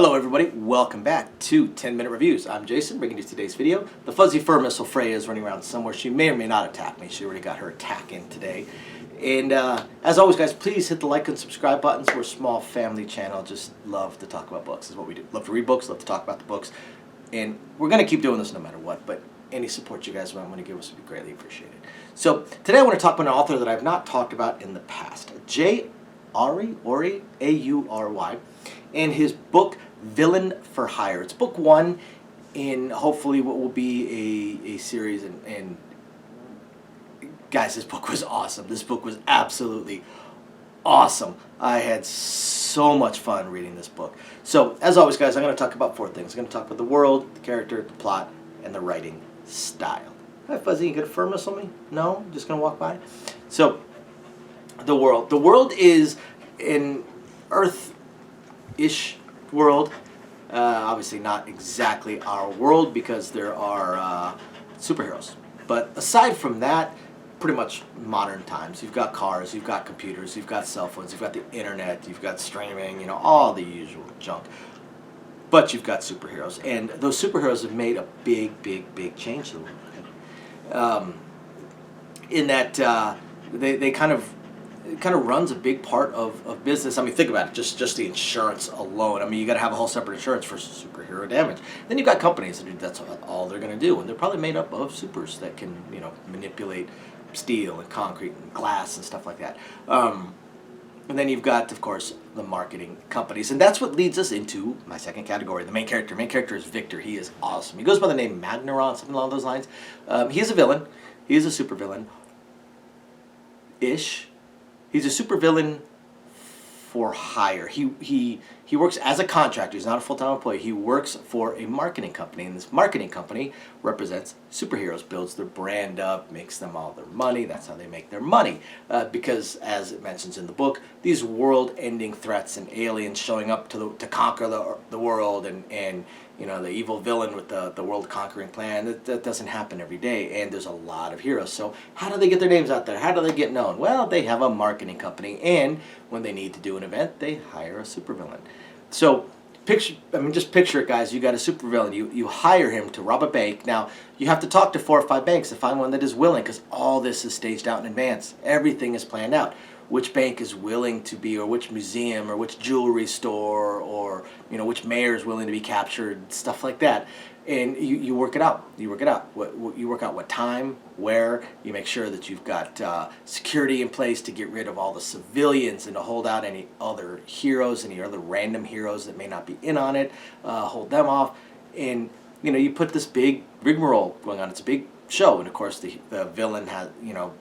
Hello everybody, welcome back to 10-Minute Reviews. I'm Jason, bringing you today's video. The fuzzy fur missile Freya is running around somewhere. She may or may not attack me. She already got her attack in today. And as always guys, please hit the like and subscribe buttons. We're a small family channel, just love to talk about books is what we do. Love to read books, love to talk about the books. And we're going to keep doing this no matter what, but any support you guys might want to give us would be greatly appreciated. So today I want to talk about an author that I've not talked about in the past. Aury, A-U-R-Y, and his book Villain for Hire. It's book one in hopefully what will be a series, and guys, this book was awesome. This book was absolutely awesome. I had so much fun reading this book. So as always guys, I'm going to talk about four things. I'm going to talk about the world, the character, the plot, and the writing style. Hi Fuzzy, you gonna fur missile me? No? Just gonna walk by? So the world. The world is an Earth-ish world. Obviously not exactly our world because there are superheroes. But aside from that, pretty much modern times. You've got cars, you've got computers, you've got cell phones, you've got the internet, you've got streaming, you know, all the usual junk. But you've got superheroes. And those superheroes have made a big change to the world. In that they kind of runs a big part of business. I mean, think about it, just the insurance alone. I mean, you got to have a whole separate insurance for superhero damage. Then you've got companies that that's all they're going to do, and they're probably made up of supers that can, you know, manipulate steel and concrete and glass and stuff like that. And then you've got, of course, the marketing companies, and that's what leads us into my second category, the main character. Main character is Victor. He is awesome. He goes by the name Magneron, something along those lines. He is a villain. He is a supervillain-ish. He's a supervillain for hire. He works as a contractor. He's not a full-time employee. He works for a marketing company, and this marketing company represents superheroes, builds their brand up, makes them all their money. That's how they make their money. Because, as it mentions in the book, these world-ending threats and aliens showing up to conquer the world, and you know, the evil villain with the world-conquering plan, that doesn't happen every day, and there's a lot of heroes. So how do they get their names out there? How do they get known? Well, they have a marketing company, and when they need to do an event, they hire a supervillain. So just picture it, guys. You got a supervillain. You hire him to rob a bank. Now, you have to talk to 4 or 5 banks to find one that is willing, because all this is staged out in advance. Everything is planned out. Which bank is willing to be, or which museum, or which jewelry store, or you know, which mayor is willing to be captured, stuff like that. And you work it out. You work it out. You work out what time, where. You make sure that you've got security in place to get rid of all the civilians and to hold out any other heroes, any other random heroes that may not be in on it. Hold them off, and you know, you put this big rigmarole going on. It's a big show, and of course the villain has, you know,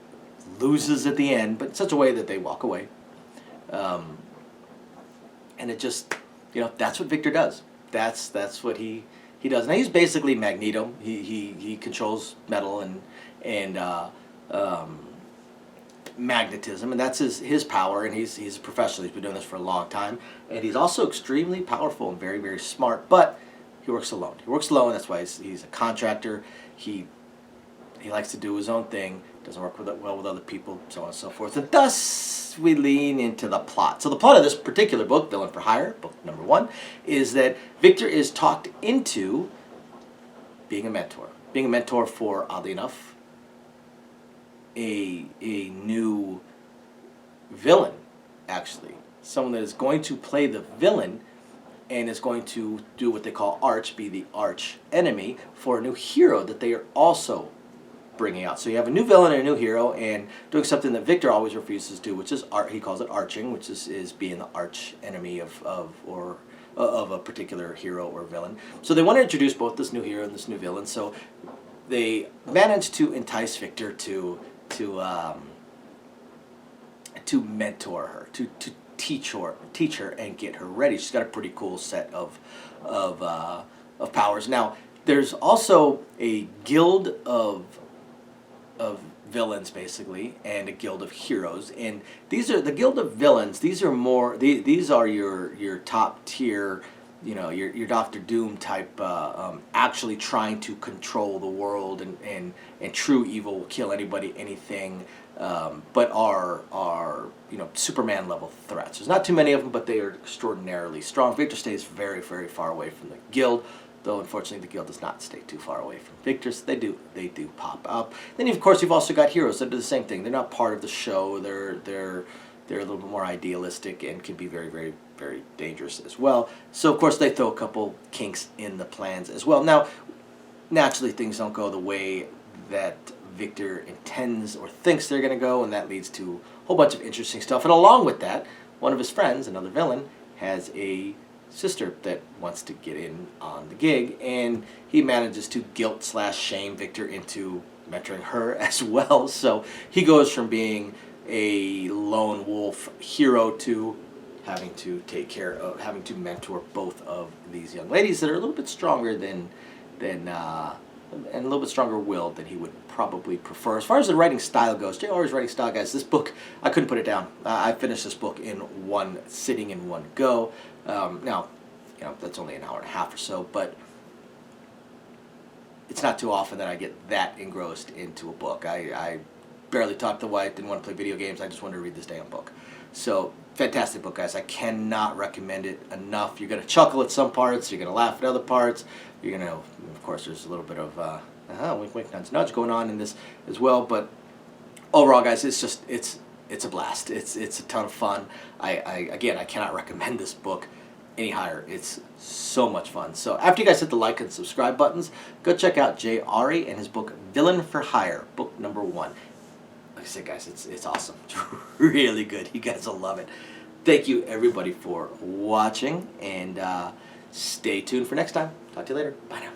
loses at the end, but in such a way that they walk away. And it just, you know, that's what Victor does. That's what he does. Now he's basically Magneto. He controls metal and magnetism, and that's his power. And he's a professional. He's been doing this for a long time, and he's also extremely powerful and very smart. But he works alone. He works alone. That's why he's a contractor. He likes to do his own thing. Doesn't work well with other people, so on and so forth. And thus, we lean into the plot. So the plot of this particular book, Villain for Hire, book number 1, is that Victor is talked into being a mentor. Being a mentor for, oddly enough, a new villain, actually. Someone that is going to play the villain and is going to do what they call be the arch enemy for a new hero that they are also bringing out. So you have a new villain and a new hero, and doing something that Victor always refuses to do, which is he calls it arching, which is being the arch enemy of a particular hero or villain. So they want to introduce both this new hero and this new villain. So they manage to entice Victor to mentor her, to teach her and get her ready. She's got a pretty cool set of powers. Now, there's also a guild of villains, basically, and a guild of heroes, and these are the guild of villains. These are more these are your top tier your Doctor Doom type, actually trying to control the world, and true evil will kill anybody, anything, but are Superman level threats. There's not too many of them, but they are extraordinarily strong. Victor stays very, very far away from the Guild, though unfortunately the Guild does not stay too far away from Victor. So they do pop up. Then of course you've also got heroes that do the same thing. They're not part of the show. They're a little bit more idealistic and can be very, very, very dangerous as well. So of course they throw a couple kinks in the plans as well. Now, naturally things don't go the way that Victor intends or thinks they're going to go, and that leads to a whole bunch of interesting stuff. And along with that, one of his friends, another villain, has a sister that wants to get in on the gig, and he manages to guilt/shame Victor into mentoring her as well. So he goes from being a lone wolf hero to having to having to mentor both of these young ladies that are a little bit stronger than and a little bit stronger willed than he would probably prefer. As far as the writing style goes, J. Aury's writing style, guys, this book, I couldn't put it down. I finished this book in one sitting, in one go. Now, that's only an hour and a half or so, but it's not too often that I get that engrossed into a book. I barely talked to the wife, didn't want to play video games, I just wanted to read this damn book. So, fantastic book, guys. I cannot recommend it enough. You're going to chuckle at some parts, you're going to laugh at other parts, you're going to, of course, there's a little bit of wink, wink, nudge, nudge going on in this as well, but overall, guys, it's a blast. It's a ton of fun. Again, I cannot recommend this book any higher. It's so much fun. So after you guys hit the like and subscribe buttons, go check out J. Aury and his book Villain for Hire, book number 1. Like I said, guys, it's awesome. It's really good. You guys will love it. Thank you, everybody, for watching, and stay tuned for next time. Talk to you later. Bye now.